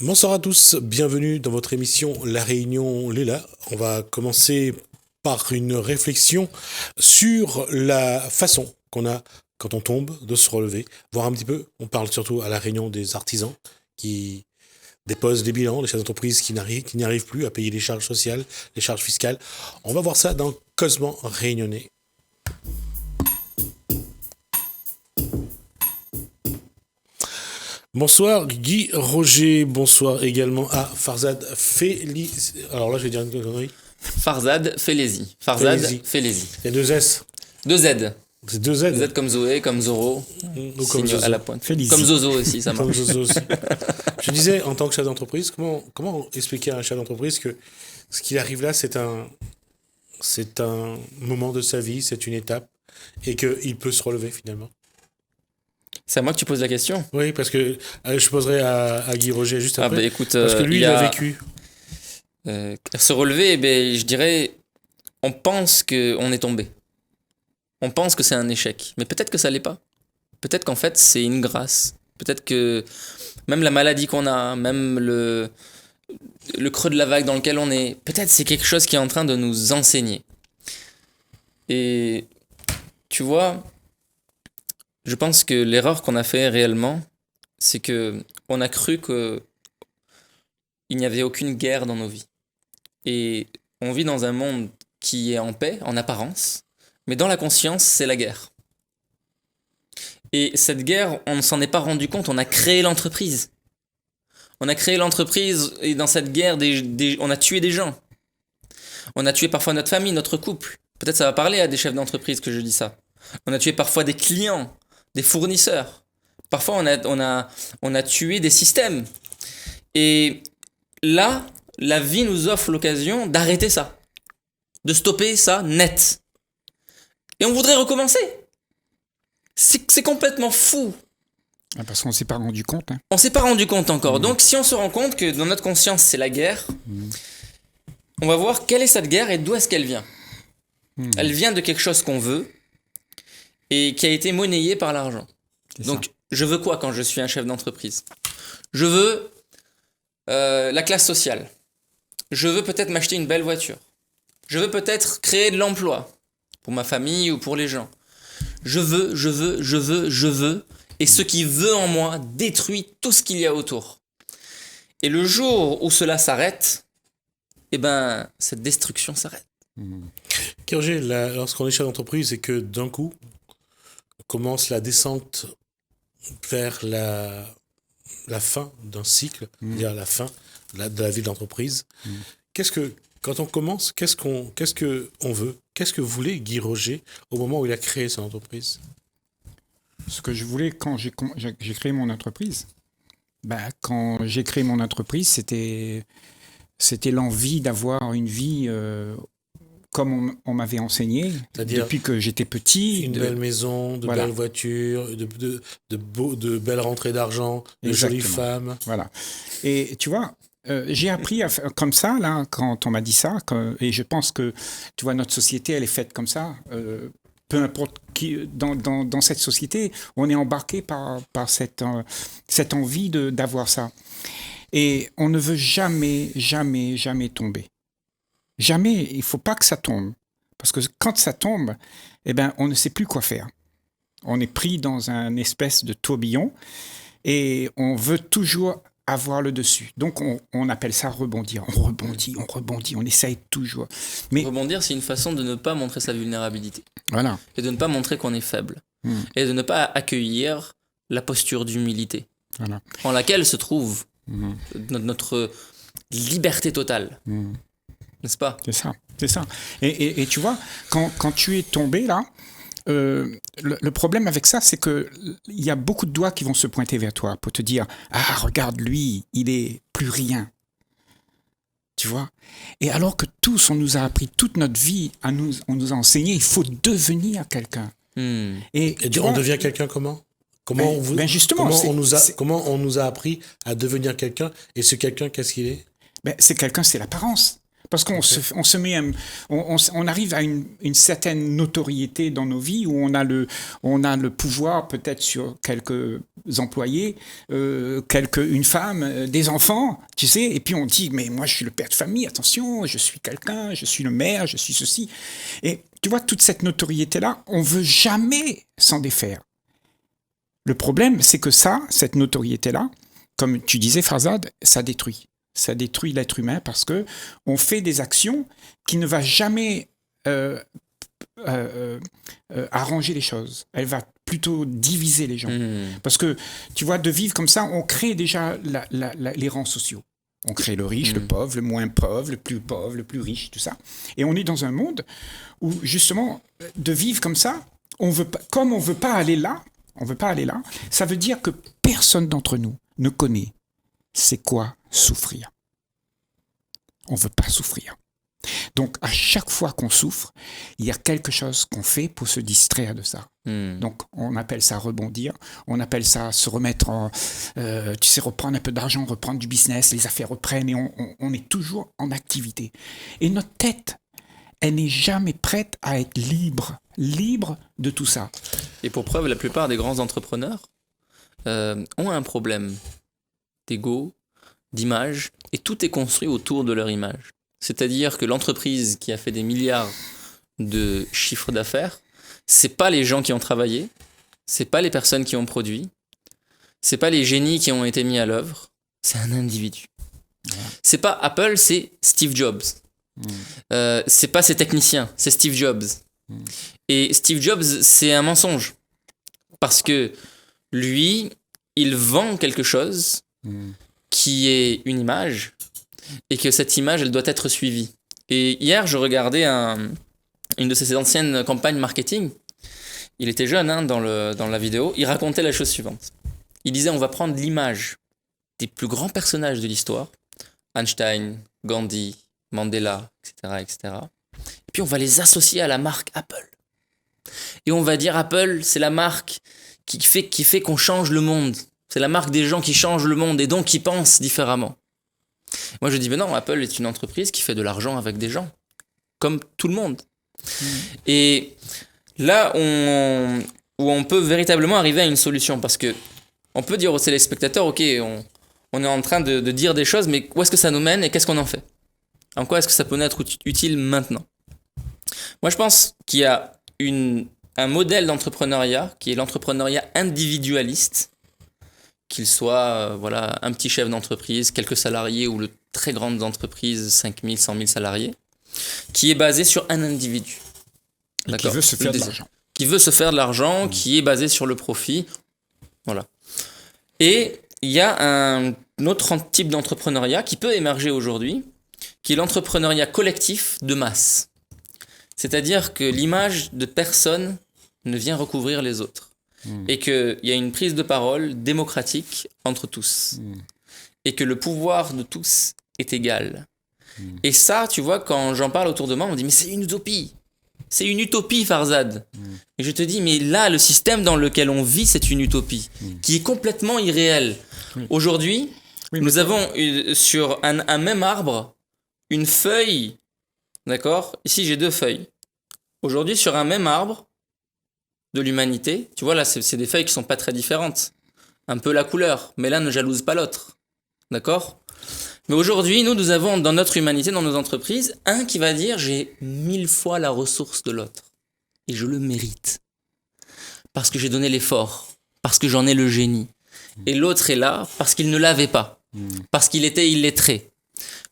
Bonsoir à tous, bienvenue dans votre émission La Réunion Léla. On va commencer par une réflexion sur la façon qu'on a quand on tombe de se relever, voir un petit peu, on parle surtout à La Réunion des artisans qui déposent des bilans, les chefs d'entreprise qui n'y arrivent plus à payer les charges sociales, les charges fiscales. On va voir ça dans Cosmo Réunionnais. Bonsoir Guy Roger, bonsoir également à Farzad Féliz. Alors là je vais dire une connerie. Farzad Félizi. Farzad Félizi. Il y a deux S. Deux Z. C'est deux Z. Z comme Zoé, comme Zoro. Ou comme Zozo. À la pointe. Félizi. Comme Zozo aussi, ça marche. Comme Zozo aussi. Je disais, en tant que chef d'entreprise, comment expliquer à un chef d'entreprise que ce qui arrive là, c'est un moment de sa vie, c'est une étape, et qu'il peut se relever finalement. C'est à moi que tu poses la question. Oui, parce que je poserai à Guy Roger juste après. Écoute, parce que lui, il a vécu. Se relever, je dirais, on pense qu'on est tombé. On pense que c'est un échec. Mais peut-être que ça l'est pas. Peut-être qu'en fait, c'est une grâce. Peut-être que même la maladie qu'on a, même le creux de la vague dans lequel on est, peut-être c'est quelque chose qui est en train de nous enseigner. Et tu vois, je pense que l'erreur qu'on a fait réellement, c'est que on a cru que il n'y avait aucune guerre dans nos vies. Et on vit dans un monde qui est en paix, en apparence, mais dans la conscience, c'est la guerre. Et cette guerre, on ne s'en est pas rendu compte, on a créé l'entreprise. On a créé l'entreprise et dans cette guerre, on a tué des gens. On a tué parfois notre famille, notre couple. Peut-être ça va parler à des chefs d'entreprise que je dis ça. On a tué parfois des clients, des fournisseurs. Parfois, on a tué des systèmes. Et là, la vie nous offre l'occasion d'arrêter ça. De stopper ça net. Et on voudrait recommencer. C'est complètement fou. Parce qu'on ne s'est pas rendu compte. Hein. On ne s'est pas rendu compte encore. Donc, si on se rend compte que dans notre conscience, c'est la guerre, on va voir quelle est cette guerre et d'où est-ce qu'elle vient. Elle vient de quelque chose qu'on veut et qui a été monnayé par l'argent. Donc, je veux quoi quand je suis un chef d'entreprise ? Je veux la classe sociale. Je veux peut-être m'acheter une belle voiture. Je veux peut-être créer de l'emploi pour ma famille ou pour les gens. Je veux. Et ce qui veut en moi détruit tout ce qu'il y a autour. Et le jour où cela s'arrête, cette destruction s'arrête. Roger, lorsqu'on est chef d'entreprise et que d'un coup, commence la descente vers la fin d'un cycle, c'est-à-dire la fin de la vie d'entreprise, quand on commence, qu'est-ce qu'on veut ? Qu'est-ce que voulait Guy Roger au moment où il a créé son entreprise ? Ce que je voulais quand j'ai créé mon entreprise, quand j'ai créé mon entreprise, c'était l'envie d'avoir une vie comme on m'avait enseigné depuis que j'étais petit. Une belle maison, de belles voitures, de belles rentrées d'argent, de jolies femmes. Voilà. Et tu vois, j'ai appris à faire comme ça, là, quand on m'a dit ça, et je pense que, tu vois, notre société, elle est faite comme ça. Peu importe qui, dans cette société, on est embarqué par cette envie d'avoir ça. Et on ne veut jamais tomber. Jamais, il ne faut pas que ça tombe. Parce que quand ça tombe, on ne sait plus quoi faire. On est pris dans un espèce de tourbillon et on veut toujours avoir le dessus. Donc, on appelle ça rebondir. On rebondit, on essaye toujours. Mais rebondir, c'est une façon de ne pas montrer sa vulnérabilité. Voilà. Et de ne pas montrer qu'on est faible. Et de ne pas accueillir la posture d'humilité. Voilà. En laquelle se trouve notre liberté totale. N'est-ce pas ? C'est ça. Et tu vois, quand tu es tombé là, le problème avec ça, c'est qu'il y a beaucoup de doigts qui vont se pointer vers toi pour te dire « Ah, regarde lui, il est plus rien. » Tu vois ? Et alors que tous, on nous a appris toute notre vie, on nous a enseigné, il faut devenir quelqu'un. Et on devient quelqu'un comment ? Comment on nous a appris à devenir quelqu'un ? Et ce quelqu'un, qu'est-ce qu'il est ? C'est quelqu'un, c'est l'apparence. Parce qu'on on se met, on arrive à une certaine notoriété dans nos vies où on a le pouvoir peut-être sur quelques employés, une femme, des enfants, tu sais, et puis on dit, mais moi je suis le père de famille, attention, je suis quelqu'un, je suis le maire, je suis ceci. Et tu vois, toute cette notoriété-là, on veut jamais s'en défaire. Le problème, c'est que cette notoriété-là, comme tu disais, Farzad, ça détruit. Ça détruit l'être humain parce que on fait des actions qui ne va jamais arranger les choses. Elle va plutôt diviser les gens. Parce que, tu vois, de vivre comme ça, on crée déjà les rangs sociaux. On crée le riche, le pauvre, le moins pauvre, le plus riche, tout ça. Et on est dans un monde où, justement, de vivre comme ça, comme on veut pas aller là, ça veut dire que personne d'entre nous ne connaît c'est quoi souffrir. On ne veut pas souffrir. Donc, à chaque fois qu'on souffre, il y a quelque chose qu'on fait pour se distraire de ça. Donc, on appelle ça rebondir, on appelle ça se remettre reprendre un peu d'argent, reprendre du business, les affaires reprennent et on est toujours en activité. Et notre tête, elle n'est jamais prête à être libre de tout ça. Et pour preuve, la plupart des grands entrepreneurs ont un problème d'ego, d'image, et tout est construit autour de leur image. C'est-à-dire que l'entreprise qui a fait des milliards de chiffres d'affaires, c'est pas les gens qui ont travaillé, c'est pas les personnes qui ont produit, c'est pas les génies qui ont été mis à l'œuvre, c'est un individu. Ouais. C'est pas Apple, c'est Steve Jobs. C'est pas ses techniciens, c'est Steve Jobs. Et Steve Jobs, c'est un mensonge. Parce que lui, il vend quelque chose qui est une image et que cette image, elle doit être suivie. Et hier, je regardais une de ses anciennes campagnes marketing. Il était jeune dans la vidéo. Il racontait la chose suivante. Il disait, on va prendre l'image des plus grands personnages de l'histoire, Einstein, Gandhi, Mandela, etc. Et puis on va les associer à la marque Apple. Et on va dire Apple, c'est la marque qui fait qu'on change le monde. C'est la marque des gens qui changent le monde et donc qui pensent différemment. Moi je dis, mais non, Apple est une entreprise qui fait de l'argent avec des gens, comme tout le monde. Et là, où on peut véritablement arriver à une solution, parce que on peut dire aux téléspectateurs, ok, on est en train de dire des choses, mais où est-ce que ça nous mène et qu'est-ce qu'on en fait ? En quoi est-ce que ça peut être utile maintenant ? Moi, je pense qu'il y a un modèle d'entrepreneuriat qui est l'entrepreneuriat individualiste, qu'il soit un petit chef d'entreprise, quelques salariés ou de très grandes entreprises, 5 000, 100 000 salariés, qui est basé sur un individu. Et qui veut se faire de l'argent. Qui veut se faire de l'argent, qui est basé sur le profit. Voilà. Et il y a un autre type d'entrepreneuriat qui peut émerger aujourd'hui, qui est l'entrepreneuriat collectif de masse. C'est-à-dire que l'image de personne ne vient recouvrir les autres. Et qu'il y a une prise de parole démocratique entre tous. Et que le pouvoir de tous est égal. Et ça, tu vois, quand j'en parle autour de moi, on me dit « mais c'est une utopie !» C'est une utopie, Farzad. Et je te dis, mais là, le système dans lequel on vit, c'est une utopie qui est complètement irréelle. Aujourd'hui, nous avons sur un même arbre une feuille, d'accord ? Ici, j'ai 2 feuilles. Aujourd'hui, sur un même arbre de l'humanité, tu vois, là, c'est des feuilles qui sont pas très différentes. Un peu la couleur, mais l'un ne jalouse pas l'autre. D'accord ? Mais aujourd'hui, nous avons dans notre humanité, dans nos entreprises, un qui va dire « j'ai 1000 fois la ressource de l'autre. Et je le mérite. Parce que j'ai donné l'effort. Parce que j'en ai le génie. Et l'autre est là parce qu'il ne l'avait pas. Parce qu'il était illettré.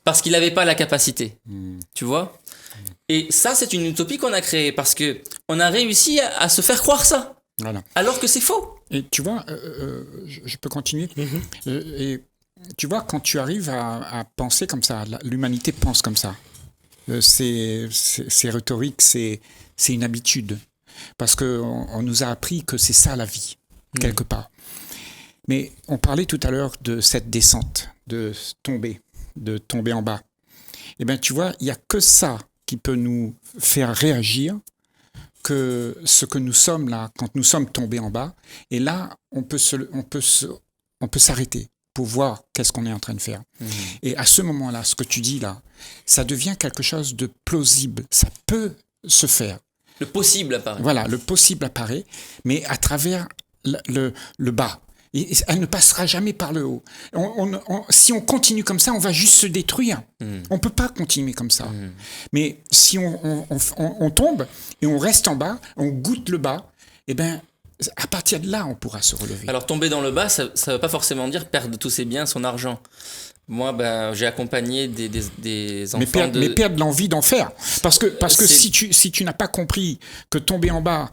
Parce qu'il n'avait pas la capacité. » Tu vois ? Et ça, c'est une utopie qu'on a créée parce qu'on a réussi à se faire croire ça. Voilà. Alors que c'est faux. Et tu vois, je peux continuer. Et tu vois, quand tu arrives à penser comme ça, l'humanité pense comme ça. C'est rhétorique, c'est une habitude. Parce qu'on nous a appris que c'est ça la vie, quelque part. Mais on parlait tout à l'heure de cette descente, de tomber en bas. Eh bien, tu vois, il n'y a que ça qui peut nous faire réagir, que ce que nous sommes là, quand nous sommes tombés en bas. Et là, on peut s'arrêter. pour voir qu'est-ce qu'on est en train de faire. Et à ce moment-là, ce que tu dis là, ça devient quelque chose de plausible. Ça peut se faire. Le possible apparaît. Voilà, le possible apparaît, mais à travers le bas. Et elle ne passera jamais par le haut. Si on continue comme ça, on va juste se détruire. On ne peut pas continuer comme ça. Mais si on tombe et on reste en bas, on goûte le bas, eh ben, à partir de là, on pourra se relever. Alors tomber dans le bas, ça ne veut pas forcément dire perdre tous ses biens, son argent. Moi, j'ai accompagné des enfants mais perdre l'envie d'en faire. Parce que si tu n'as pas compris que tomber en bas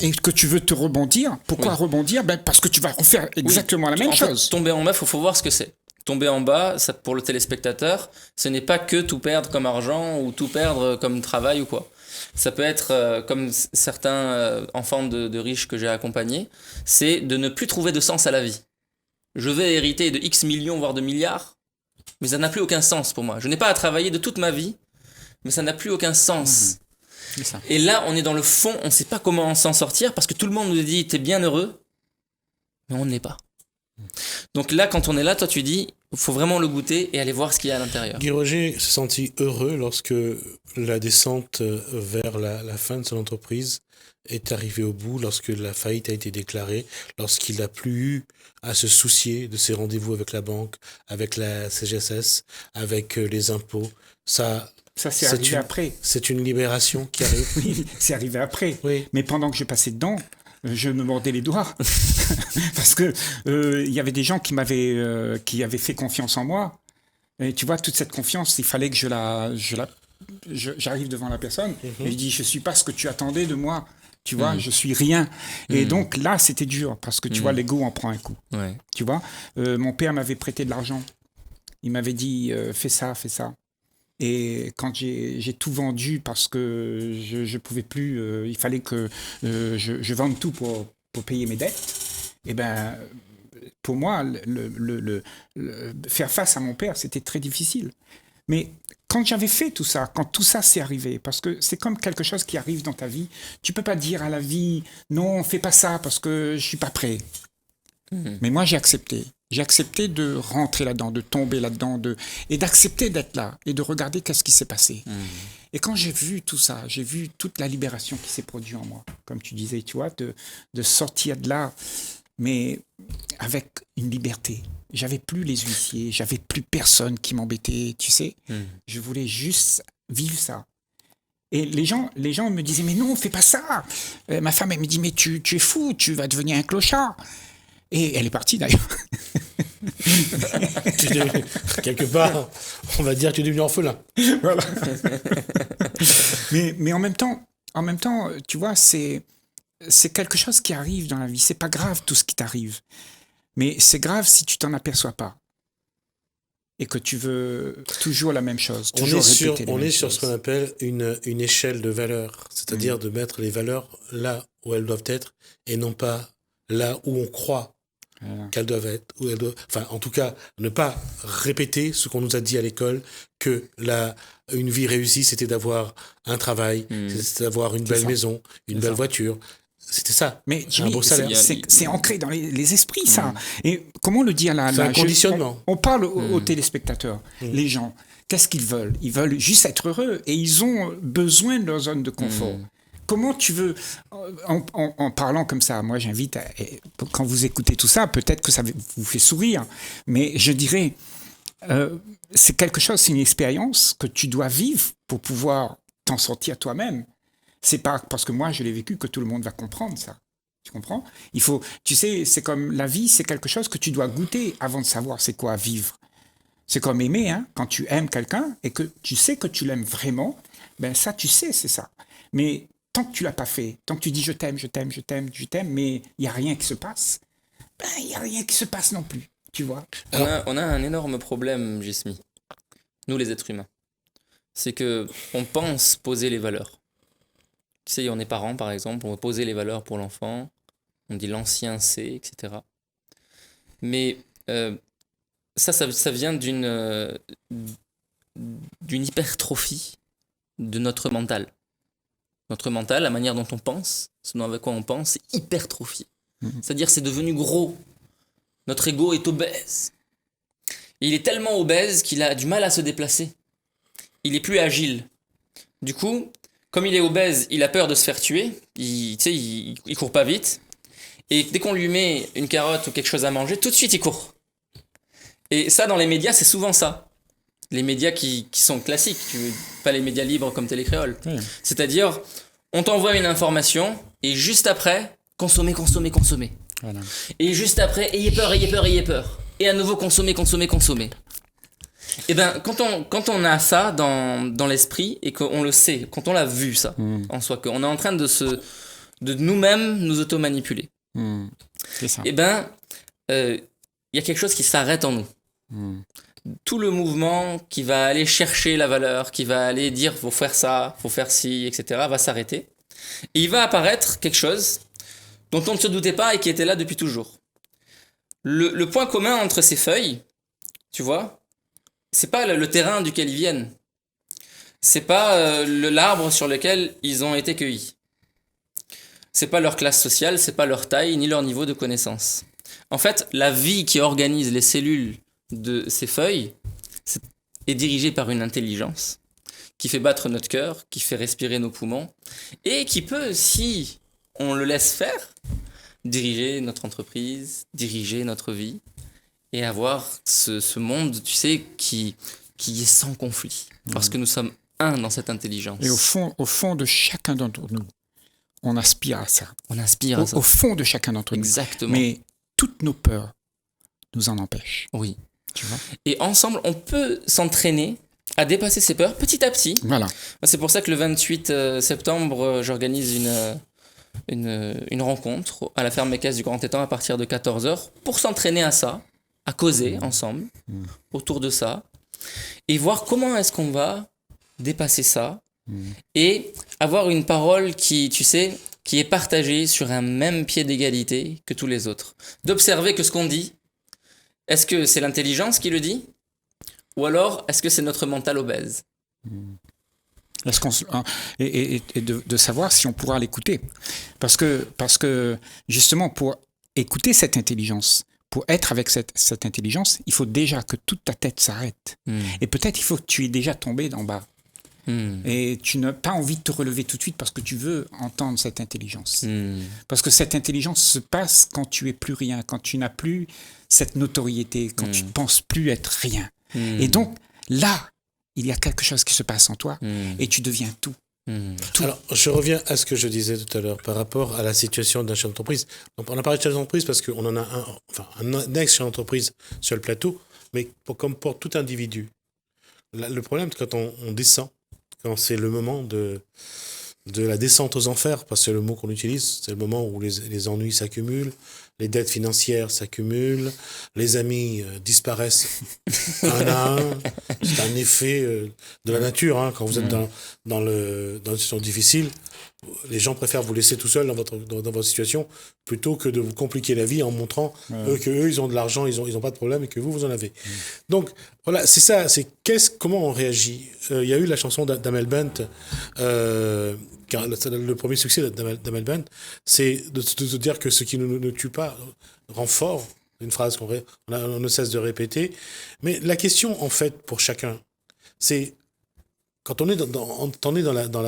et que tu veux te rebondir, pourquoi rebondir ? Parce que tu vas refaire exactement la même chose. Fait, tomber en bas, il faut voir ce que c'est. Tomber en bas, ça, pour le téléspectateur, ce n'est pas que tout perdre comme argent ou tout perdre comme travail ou quoi. Ça peut être, comme certains enfants de riches que j'ai accompagnés, c'est de ne plus trouver de sens à la vie. Je vais hériter de X millions, voire de milliards, mais ça n'a plus aucun sens pour moi. Je n'ai pas à travailler de toute ma vie, mais ça n'a plus aucun sens. C'est ça. Et là, on est dans le fond, on ne sait pas comment s'en sortir, parce que tout le monde nous dit « t'es bien heureux », mais on ne l'est pas. Donc là, quand on est là, toi tu dis il faut vraiment le goûter et aller voir ce qu'il y a à l'intérieur. Guy Roger s'est senti heureux lorsque la descente vers la fin de son entreprise est arrivée au bout, lorsque la faillite a été déclarée, lorsqu'il n'a plus eu à se soucier de ses rendez-vous avec la banque, avec la CGSS, avec les impôts. Ça c'est arrivé après. C'est une libération qui arrive. Oui, c'est arrivé après. Oui. Mais pendant que je passais dedans, je me mordais les doigts parce que il y avait des gens qui avaient fait confiance en moi. Et tu vois, toute cette confiance, il fallait que j'arrive devant la personne et je dis je suis pas ce que tu attendais de moi. Tu vois, je suis rien. Et donc là, c'était dur parce que tu vois, l'ego en prend un coup. Ouais. Tu vois, mon père m'avait prêté de l'argent. Il m'avait dit fais ça. Et quand j'ai tout vendu parce que je pouvais plus, il fallait que je vende tout pour payer mes dettes. Et ben, pour moi, le faire face à mon père, c'était très difficile. Mais quand j'avais fait tout ça, quand tout ça s'est arrivé, parce que c'est comme quelque chose qui arrive dans ta vie, tu peux pas dire à la vie non, fais pas ça parce que je suis pas prêt. Mais moi, j'ai accepté. J'ai accepté de rentrer là-dedans, de tomber là-dedans, et d'accepter d'être là et de regarder qu'est-ce qui s'est passé. Et quand j'ai vu tout ça, j'ai vu toute la libération qui s'est produite en moi, comme tu disais, tu vois, de sortir de là, mais avec une liberté. J'avais plus les huissiers, j'avais plus personne qui m'embêtait, tu sais. Je voulais juste vivre ça. Et les gens me disaient, mais non, fais pas ça. Ma femme, elle me dit, mais tu es fou, tu vas devenir un clochard. Et elle est partie d'ailleurs. Quelque part, on va dire que tu es devenu orphelin. Voilà. mais en même temps, tu vois, c'est quelque chose qui arrive dans la vie. C'est pas grave tout ce qui t'arrive. Mais c'est grave si tu t'en aperçois pas. Et que tu veux toujours la même chose. On est sur ce qu'on appelle une échelle de valeurs. C'est-à-dire de mettre les valeurs là où elles doivent être et non pas là où on croit qu'elles doivent être. Enfin, en tout cas, ne pas répéter ce qu'on nous a dit à l'école, que une vie réussie, c'était d'avoir un travail, c'était d'avoir une belle maison, une belle voiture. C'était ça. Mais un beau salaire. C'est ancré dans les esprits, ça. Et comment le dire là, c'est un conditionnement. On parle aux téléspectateurs, les gens. Qu'est-ce qu'ils veulent ? Ils veulent juste être heureux et ils ont besoin de leur zone de confort. Comment tu veux, en parlant comme ça, moi j'invite, quand vous écoutez tout ça, peut-être que ça vous fait sourire, mais je dirais, c'est quelque chose, c'est une expérience que tu dois vivre pour pouvoir t'en sortir toi-même. C'est pas parce que moi je l'ai vécu que tout le monde va comprendre ça. Tu comprends ? Il faut, tu sais, c'est comme la vie, c'est quelque chose que tu dois goûter avant de savoir c'est quoi vivre. C'est comme aimer, hein, quand tu aimes quelqu'un et que tu sais que tu l'aimes vraiment, ben ça tu sais, c'est ça. Mais tant que tu l'as pas fait, tant que tu dis je t'aime, mais il n'y a rien qui se passe, ben il n'y a rien qui se passe non plus, tu vois. On a un énorme problème, Jismi, nous les êtres humains. C'est que on pense poser les valeurs. Tu sais, on est parents par exemple, on va poser les valeurs pour l'enfant, on dit l'ancien c'est, etc. Mais ça vient d'une hypertrophie de notre mental. Notre mental, la manière dont on pense, ce avec quoi on pense, c'est hypertrophié. C'est-à-dire c'est devenu gros. Notre ego est obèse. Il est tellement obèse qu'il a du mal à se déplacer. Il est plus agile. Du coup, comme il est obèse, il a peur de se faire tuer. Il court pas vite. Et dès qu'on lui met une carotte ou quelque chose à manger, tout de suite il court. Et ça, dans les médias, c'est souvent ça. Les médias qui sont classiques, pas les médias libres comme Télécréole. Oui. C'est-à-dire, on t'envoie une information et juste après, consommer. Voilà. Et juste après, ayez peur. Et à nouveau, consommer. Et ben, quand on a ça dans l'esprit et qu'on le sait, quand on l'a vu ça, en soi, qu'on est en train de nous-mêmes nous auto-manipuler, C'est ça. et ben, il y a quelque chose qui s'arrête en nous. Tout le mouvement qui va aller chercher la valeur, qui va aller dire faut faire ça, faut faire ci, etc., va s'arrêter. Et il va apparaître quelque chose dont on ne se doutait pas et qui était là depuis toujours. Le point commun entre ces feuilles, tu vois, c'est pas le terrain duquel ils viennent. C'est pas l'arbre sur lequel ils ont été cueillis. C'est pas leur classe sociale, c'est pas leur taille, ni leur niveau de connaissance. En fait, la vie qui organise les cellules de ces feuilles est dirigée par une intelligence qui fait battre notre cœur, qui fait respirer nos poumons, et qui peut, si on le laisse faire, diriger notre entreprise, diriger notre vie, et avoir ce monde, tu sais, qui est sans conflit. Parce que nous sommes un dans cette intelligence. Et au fond de chacun d'entre nous, on aspire à ça. On inspire à ça. Au fond de chacun d'entre nous. Exactement. Mais toutes nos peurs nous en empêchent. Oui. Tu vois ? Et ensemble, on peut s'entraîner à dépasser ces peurs petit à petit. Voilà. C'est pour ça que le 28 septembre, j'organise une rencontre à la ferme équestre du Grand Étang à partir de 14h pour s'entraîner à ça, à causer ensemble autour de ça et voir comment est-ce qu'on va dépasser ça et avoir une parole qui, tu sais, qui est partagée sur un même pied d'égalité que tous les autres. D'observer que ce qu'on dit, est-ce que c'est l'intelligence qui le dit ou alors est-ce que c'est notre mental obèse ? Est-ce qu'on et de savoir si on pourra l'écouter, parce que justement pour écouter cette intelligence, pour être avec cette intelligence, il faut déjà que toute ta tête s'arrête. Et peut-être il faut que tu aies déjà tombé d'en bas. Et tu n'as pas envie de te relever tout de suite parce que tu veux entendre cette intelligence. Parce que cette intelligence se passe quand tu es plus rien, quand tu n'as plus cette notoriété, quand tu ne penses plus être rien. Et donc là, il y a quelque chose qui se passe en toi et tu deviens tout. Tout. Alors, je reviens à ce que je disais tout à l'heure par rapport à la situation d'un chef d'entreprise. Donc, on a parlé de chef d'entreprise parce qu'on en a un ex-chef d'entreprise sur le plateau, mais comme pour tout individu. Le problème, quand on descend, quand c'est le moment de la descente aux enfers, parce que c'est le mot qu'on utilise, c'est le moment où les ennuis s'accumulent, les dettes financières s'accumulent, les amis disparaissent un à un. C'est un effet de la nature. Hein. Quand vous êtes dans une situation difficile, les gens préfèrent vous laisser tout seul dans votre situation plutôt que de vous compliquer la vie en montrant qu'eux, ils ont de l'argent, ils ont pas de problème et que vous en avez. Donc, voilà, c'est ça. C'est comment on réagit. Il y a eu la chanson d'Amel Bent, car le premier succès d'Amel Bent, c'est de se dire que ce qui ne tue pas rend fort. Une phrase qu'on ne cesse de répéter. Mais la question, en fait, pour chacun, c'est quand on est dans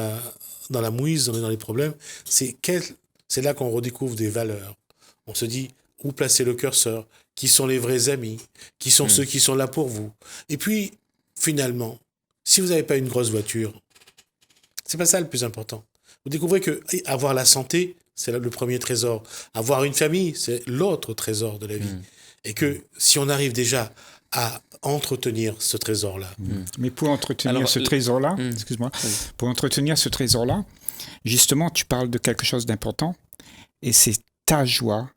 la mouise, on est dans les problèmes, c'est là qu'on redécouvre des valeurs. On se dit où placer le curseur, qui sont les vrais amis, qui sont ceux qui sont là pour vous. Et puis, finalement, si vous n'avez pas une grosse voiture, c'est pas ça le plus important. Vous découvrez que avoir la santé, c'est le premier trésor. Avoir une famille, c'est l'autre trésor de la vie. Et que si on arrive déjà à entretenir ce trésor-là. Mais pour entretenir ce trésor-là, excuse-moi, pour entretenir ce trésor-là, justement, tu parles de quelque chose d'important, et c'est ta joie,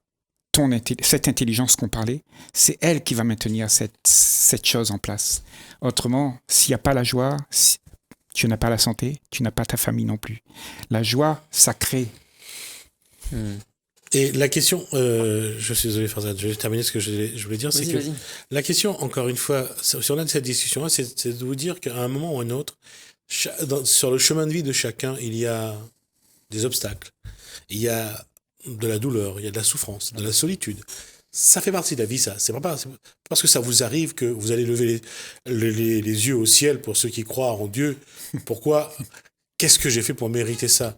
cette intelligence qu'on parlait, c'est elle qui va maintenir cette chose en place. Autrement, s'il n'y a pas la joie, tu n'as pas la santé, tu n'as pas ta famille non plus. La joie, ça crée. Et la question, je suis désolé Farzad, je vais terminer ce que je voulais dire, c'est que la question, encore une fois, si on a cette discussion-là, c'est de vous dire qu'à un moment ou un autre, sur le chemin de vie de chacun, il y a des obstacles, il y a de la douleur, il y a de la souffrance, de la solitude. ça fait partie de la vie, ça. C'est pas parce que ça vous arrive que vous allez lever les yeux au ciel pour ceux qui croient en Dieu. Pourquoi? Qu'est-ce que j'ai fait pour mériter ça?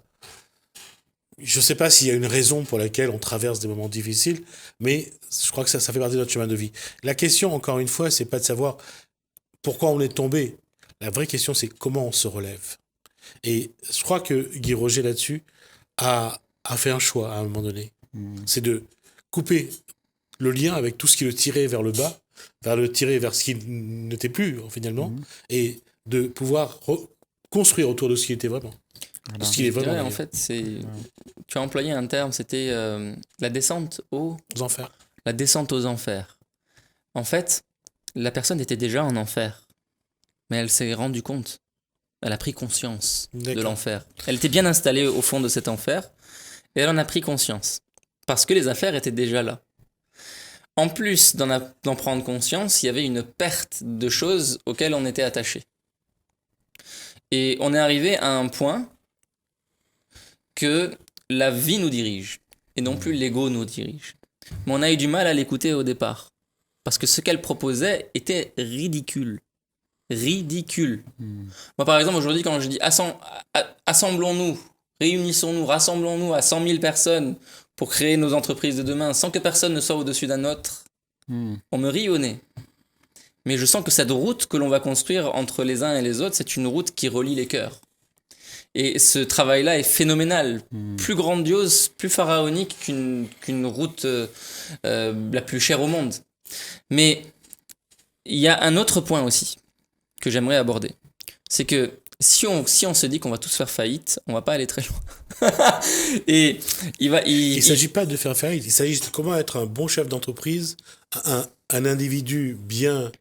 Je ne sais pas s'il y a une raison pour laquelle on traverse des moments difficiles, mais je crois que ça fait partie de notre chemin de vie. La question, encore une fois, c'est pas de savoir pourquoi on est tombé. La vraie question, c'est comment on se relève. Et je crois que Guy Roger, là-dessus, a fait un choix à un moment donné. C'est de couper le lien avec tout ce qui le tirait vers le bas, le tirer vers ce qui n'était plus, finalement, et de pouvoir construire autour de ce qui était vraiment. De ce qu'il est vraiment. En fait, tu as employé un terme, c'était la descente aux enfers. La descente aux enfers. En fait, la personne était déjà en enfer, mais elle s'est rendue compte. Elle a pris conscience de l'enfer. Elle était bien installée au fond de cet enfer, et elle en a pris conscience. Parce que les affaires étaient déjà là. En plus d'en prendre conscience, il y avait une perte de choses auxquelles on était attaché. Et on est arrivé à un point que la vie nous dirige, et non plus l'ego nous dirige. Mais on a eu du mal à l'écouter au départ, parce que ce qu'elle proposait était ridicule. Ridicule. Moi, par exemple, aujourd'hui, quand je dis assemblons-nous, réunissons-nous, rassemblons-nous à 100 000 personnes pour créer nos entreprises de demain, sans que personne ne soit au-dessus d'un autre, on me rit au nez. Mais je sens que cette route que l'on va construire entre les uns et les autres, c'est une route qui relie les cœurs. Et ce travail-là est phénoménal, plus grandiose, plus pharaonique qu'une route la plus chère au monde. Mais il y a un autre point aussi que j'aimerais aborder. C'est que si on se dit qu'on va tous faire faillite, on va pas aller très loin. Et il s'agit pas de faire faillite, il s'agit de comment être un bon chef d'entreprise, un individu bien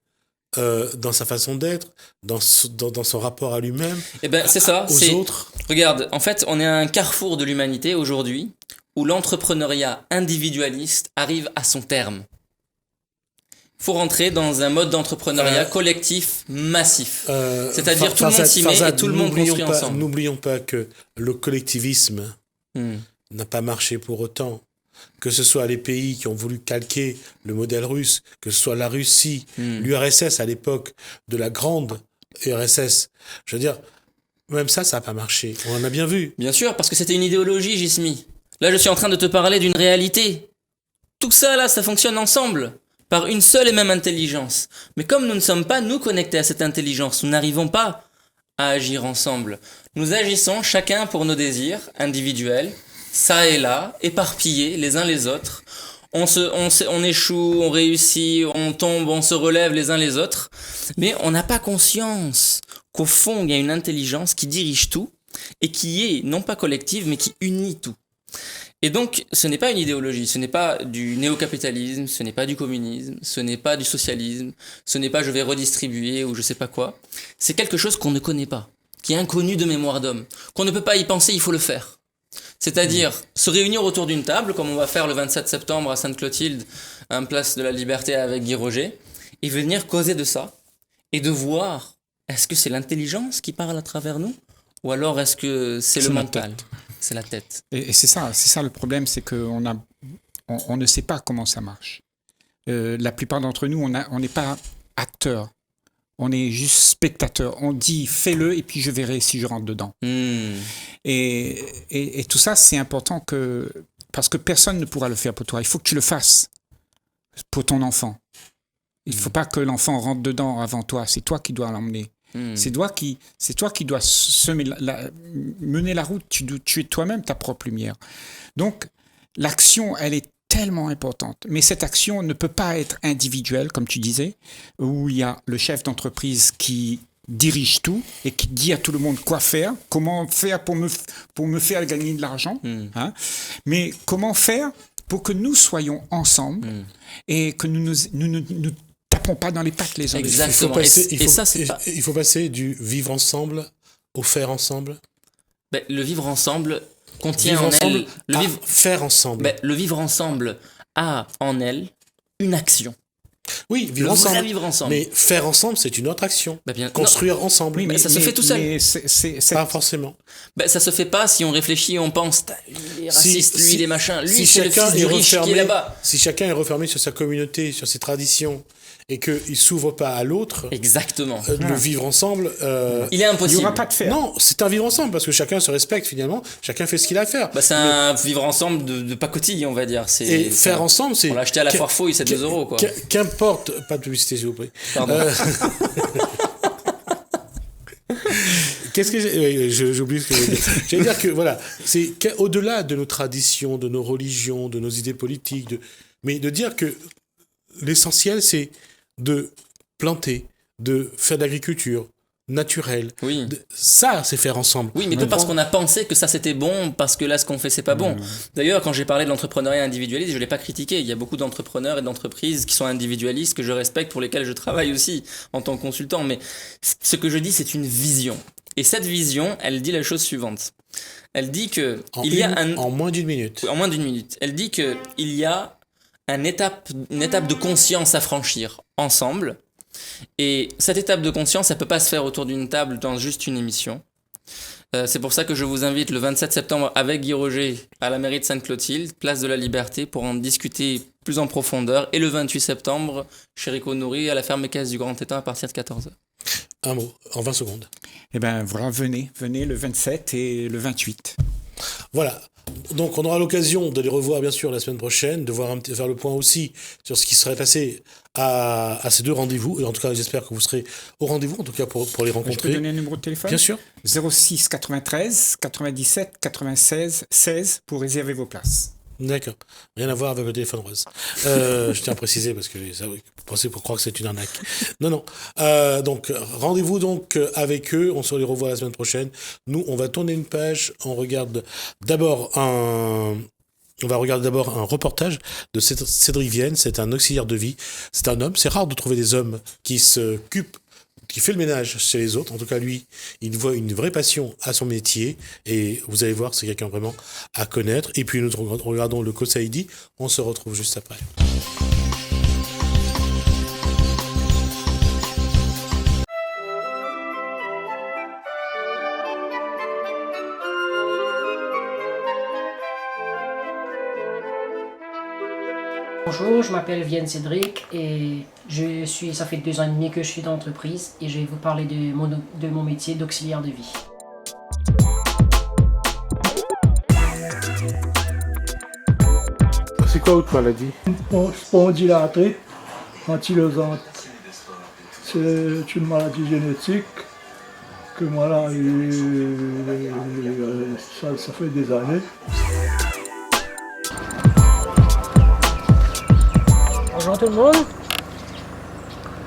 dans sa façon d'être, dans son rapport à lui-même, c'est ça, aux autres. Regarde, en fait, on est à un carrefour de l'humanité aujourd'hui où l'entrepreneuriat individualiste arrive à son terme. Il faut rentrer dans un mode d'entrepreneuriat collectif massif. C'est-à-dire tout le monde s'y met et tout le monde construit ensemble. N'oublions pas que le collectivisme n'a pas marché pour autant. Que ce soit les pays qui ont voulu calquer le modèle russe, que ce soit la Russie, l'URSS à l'époque de la grande URSS. Je veux dire, même ça n'a pas marché. On en a bien vu. Bien sûr, parce que c'était une idéologie, Jismi. Là, je suis en train de te parler d'une réalité. Tout ça, là, ça fonctionne ensemble, par une seule et même intelligence. Mais comme nous ne sommes pas, nous, connectés à cette intelligence, nous n'arrivons pas à agir ensemble. Nous agissons chacun pour nos désirs individuels, ça et là, éparpillés les uns les autres. On échoue, on réussit, on tombe, on se relève les uns les autres. Mais on n'a pas conscience qu'au fond, il y a une intelligence qui dirige tout et qui est non pas collective, mais qui unit tout. Et donc, ce n'est pas une idéologie, ce n'est pas du néo-capitalisme, ce n'est pas du communisme, ce n'est pas du socialisme, ce n'est pas je vais redistribuer ou je sais pas quoi. C'est quelque chose qu'on ne connaît pas, qui est inconnu de mémoire d'homme, qu'on ne peut pas y penser, il faut le faire. C'est-à-dire se réunir autour d'une table, comme on va faire le 27 septembre à Sainte-Clotilde, à Place de la Liberté avec Guy Roger, et venir causer de ça, et de voir, est-ce que c'est l'intelligence qui parle à travers nous, ou alors est-ce que c'est le mental ? C'est la tête. Et c'est ça le problème, c'est qu'on ne sait pas comment ça marche. La plupart d'entre nous, on n'est pas acteurs. On est juste spectateur. On dit fais-le et puis je verrai si je rentre dedans. Et tout ça, c'est important parce que personne ne pourra le faire pour toi. Il faut que tu le fasses pour ton enfant. Il ne faut pas que l'enfant rentre dedans avant toi. C'est toi qui dois l'emmener. C'est toi qui dois mener la route. Tu es toi-même ta propre lumière. Donc, l'action, elle est tellement importante. Mais cette action ne peut pas être individuelle, comme tu disais, où il y a le chef d'entreprise qui dirige tout et qui dit à tout le monde quoi faire, comment faire pour me faire gagner de l'argent. Hein? Mais comment faire pour que nous soyons ensemble et que nous ne tapons pas dans les pattes les uns les autres. Exactement. Il faut passer du vivre ensemble au faire ensemble. Le vivre ensemble contient en elle faire ensemble. Le vivre ensemble a en elle une action. Oui, vivre Le vrai ensemble. vivre ensemble. Mais faire ensemble, c'est une autre action. Bah bien, Construire ensemble. Oui, mais ça se fait tout seul. Mais Pas forcément. Ça se fait pas si on réfléchit et on pense, lui il est raciste, lui il est machin, lui si c'est le chacun fils du est riche qui est refermé- là-bas. Si chacun est refermé sur sa communauté, sur ses traditions, et qu'il ne s'ouvre pas à l'autre, Exactement. le vivre ensemble... Il est il n'y impossible. aura pas de faire. Non, c'est un vivre ensemble, parce que chacun se respecte finalement, chacun fait ce qu'il a à faire. C'est un vivre ensemble de pacotille, on va dire. Et faire ensemble, c'est... On l'a acheté à la foire fouille, c'est 2 euros, quoi. Qu'importe... Pas de publicité, s'il vous plaît. Pardon. Qu'est-ce que j'ai oublié ce que j'allais dire. J'allais dire que voilà, c'est au-delà de nos traditions, de nos religions, de nos idées politiques, mais de dire que l'essentiel c'est de planter, de faire de l'agriculture naturelle. Oui. Ça, c'est faire ensemble. Oui, mais pas parce qu'on a pensé que ça c'était bon, parce que là ce qu'on fait c'est pas bon. D'ailleurs, quand j'ai parlé de l'entrepreneuriat individualiste, je l'ai pas critiqué. Il y a beaucoup d'entrepreneurs et d'entreprises qui sont individualistes, que je respecte, pour lesquels je travaille aussi en tant que consultant. Mais ce que je dis, c'est une vision. Et cette vision, elle dit la chose suivante. Elle dit que En moins d'une minute. En moins d'une minute. Elle dit que il y a une étape de conscience à franchir ensemble. Et cette étape de conscience, elle peut pas se faire autour d'une table dans juste une émission. C'est pour ça que je vous invite le 27 septembre avec Guy Roger à la mairie de Sainte-Clotilde, place de la Liberté, pour en discuter plus en profondeur. Et le 28 septembre, chez Rico Nourri, à la ferme Caisse du Grand Étang à partir de 14h. Un mot, en 20 secondes. Eh bien, voilà, venez le 27 et le 28. Voilà. Donc, on aura l'occasion de les revoir, bien sûr, la semaine prochaine, de faire le point aussi sur ce qui serait passé à ces deux rendez-vous. Et en tout cas, j'espère que vous serez au rendez-vous, en tout cas pour les rencontrer. Je peux donner un numéro de téléphone ? Bien sûr. 06 93 97 96 16 pour réserver vos places. D'accord. Rien à voir avec le téléphone rose. Je tiens à préciser parce que ça, vous pensez pour croire que c'est une arnaque. Non. Donc, rendez-vous donc avec eux. On se les revoit la semaine prochaine. Nous, on va tourner une page. On va regarder d'abord un reportage de Cédric Vienne. C'est un auxiliaire de vie. C'est un homme. C'est rare de trouver des hommes qui fait le ménage chez les autres. En tout cas, lui, il voit une vraie passion à son métier. Et vous allez voir, c'est quelqu'un vraiment à connaître. Et puis, nous regardons le Kosaïdi. On se retrouve juste après. Bonjour, je m'appelle Vienne Cédric et ça fait 2 ans et demi que je suis dans l'entreprise et je vais vous parler de mon métier d'auxiliaire de vie. C'est quoi votre maladie ? Spondylarthrite ankylosante. C'est une maladie génétique que moi ça fait des années. Bonjour tout le monde.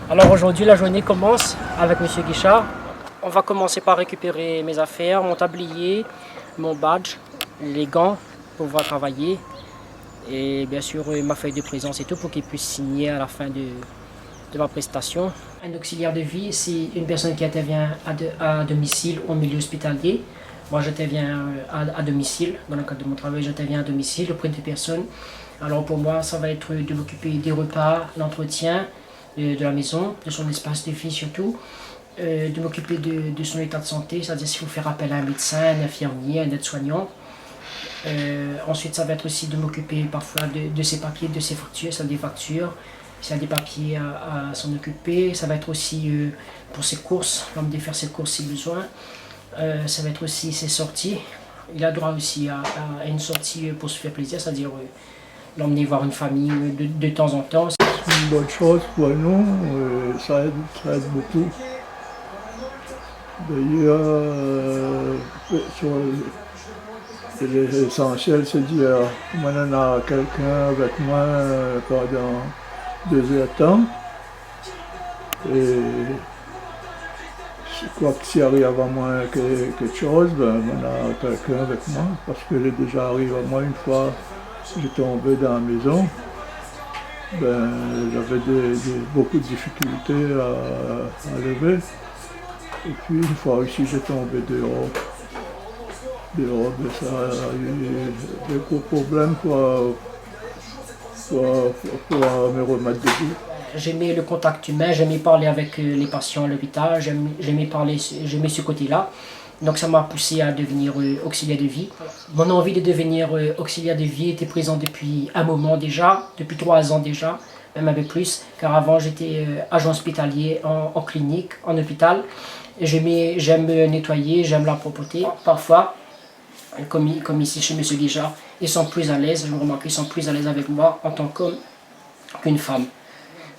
Alors aujourd'hui la journée commence avec Monsieur Guichard. On va commencer par récupérer mes affaires, mon tablier, mon badge, les gants pour pouvoir travailler et bien sûr ma feuille de présence et tout pour qu'il puisse signer à la fin de ma prestation. Un auxiliaire de vie, c'est une personne qui intervient à domicile au milieu hospitalier. Moi j'interviens à domicile, dans le cadre de mon travail j'interviens à domicile auprès des personnes. Alors pour moi, ça va être de m'occuper des repas, l'entretien de la maison, de son espace de vie surtout, de m'occuper de son état de santé, c'est-à-dire s'il faut faire appel à un médecin, un infirmier, un aide-soignant. Ensuite, ça va être aussi de m'occuper parfois de ses papiers, de ses factures, ça des factures, s'il y a des papiers à s'en occuper. Ça va être aussi pour ses courses, de faire ses courses si besoin. Ça va être aussi ses sorties. Il a droit aussi à une sortie pour se faire plaisir, c'est-à-dire l'emmener voir une famille de temps en temps. C'est une bonne chose pour nous, ça aide beaucoup. D'ailleurs, l'essentiel c'est de dire, moi on a quelqu'un avec moi pendant 2 heures de temps. Et quoi que s'il arrive à moi quelque chose, on a quelqu'un avec moi, parce que j'ai déjà arrivé à moi une fois. J'ai tombé dans la maison, j'avais beaucoup de difficultés à lever. Et puis une fois aussi j'ai tombé dehors, ça a eu des gros problèmes pour me remettre debout. J'aimais le contact humain, j'aimais parler avec les patients à l'hôpital, j'aimais ce côté-là. Donc ça m'a poussé à devenir auxiliaire de vie. Mon envie de devenir auxiliaire de vie était présente depuis un moment déjà, depuis 3 ans déjà, même un peu plus, car avant j'étais agent hospitalier en clinique, en hôpital. J'aime nettoyer, j'aime la propreté. Parfois, comme ici chez M. Guichard, ils sont plus à l'aise, je me remarque qu'ils sont plus à l'aise avec moi en tant qu'homme qu'une femme.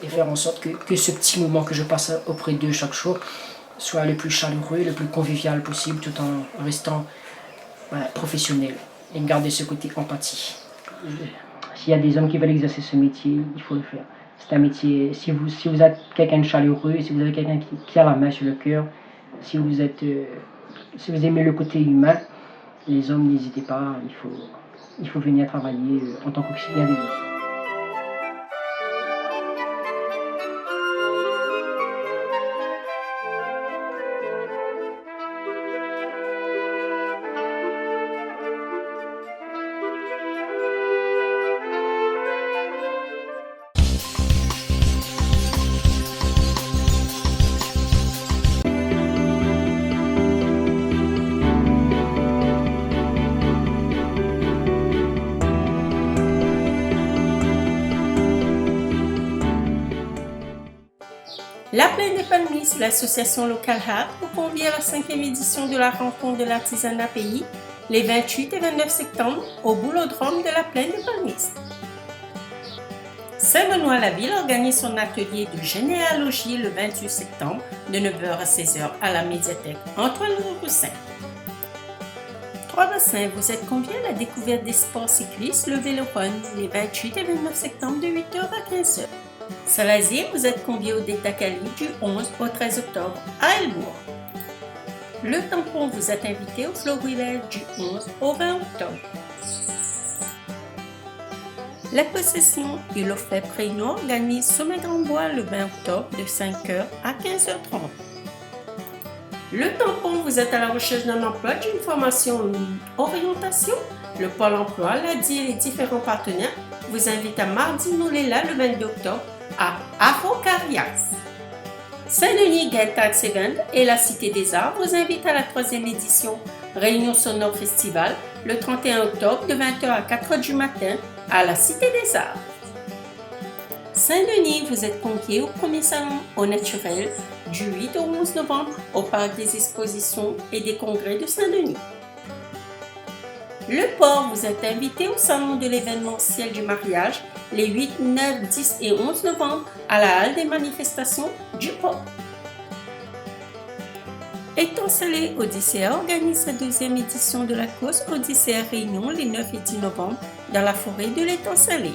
Et faire en sorte que ce petit moment que je passe auprès d'eux chaque jour soit le plus chaleureux, le plus convivial possible, tout en restant professionnel et garder ce côté empathie. S'il y a des hommes qui veulent exercer ce métier, il faut le faire. C'est un métier, si vous êtes quelqu'un de chaleureux, si vous êtes quelqu'un qui a la main sur le cœur, si vous aimez le côté humain, les hommes, n'hésitez pas, il faut venir travailler en tant qu'auxiliaire de vie. La Plaine des Palmistes, l'association locale HAP, vous convie à la 5e édition de la rencontre de l'artisanat pays les 28 et 29 septembre au boulodrome de la Plaine des Palmistes. Saint-Benoît-la-Ville organise son atelier de généalogie le 28 septembre de 9h à 16h à la médiathèque Antoine-Roussin. Trois-Bassins, vous êtes conviés à la découverte des sports cyclistes, le vélo run, les 28 et 29 septembre de 8h à 15h. Salazie, vous êtes conviés au Détacali du 11 au 13 octobre à Elbourg. Le Tampon, vous êtes invité au Florilège du 11 au 20 octobre. La Possession et l'Ofep Réunion organisent Sommet Grandbois le 20 octobre de 5h à 15h30. Le Tampon, vous êtes à la recherche d'un emploi, d'une formation ou une orientation. Le Pôle emploi, l'ADI et les différents partenaires vous invitent à Mardi Noulela le 22 octobre à Afro-Carias. Saint-Denis Tax Event et la Cité des Arts vous invitent à la 3e édition Réunion Sonore Festival le 31 octobre de 20h à 4h du matin à la Cité des Arts. Saint-Denis, vous êtes conviés au premier salon au naturel du 8 au 11 novembre au Parc des Expositions et des Congrès de Saint-Denis. Le Port, vous êtes invité au salon de l'événementiel du mariage les 8, 9, 10 et 11 novembre à la halle des manifestations du Port. Étancelé Odyssea organise sa 2e édition de la course Odyssea Réunion les 9 et 10 novembre dans la forêt de l'Étancelé.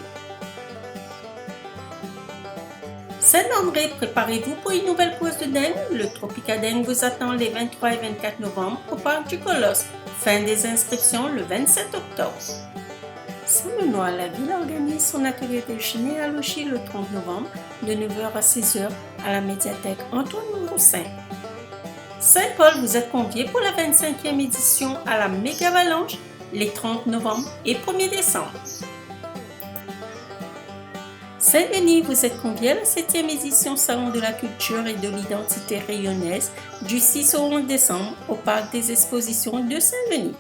Saint-André, préparez-vous pour une nouvelle course de dengue. Le Tropica Dengue vous attend les 23 et 24 novembre au parc du Colosse. Fin des inscriptions le 27 octobre. Saint-Benoît-la-Ville organise son atelier de généalogie le 30 novembre de 9h à 16h à la médiathèque Antoine-Roussin. Saint-Paul, vous êtes conviés pour la 25e édition à la Méga Avalanche les 30 novembre et 1er décembre. Saint-Denis, vous êtes conviés à la 7e édition Salon de la culture et de l'identité rayonnaise du 6 au 11 décembre au Parc des Expositions de Saint-Denis.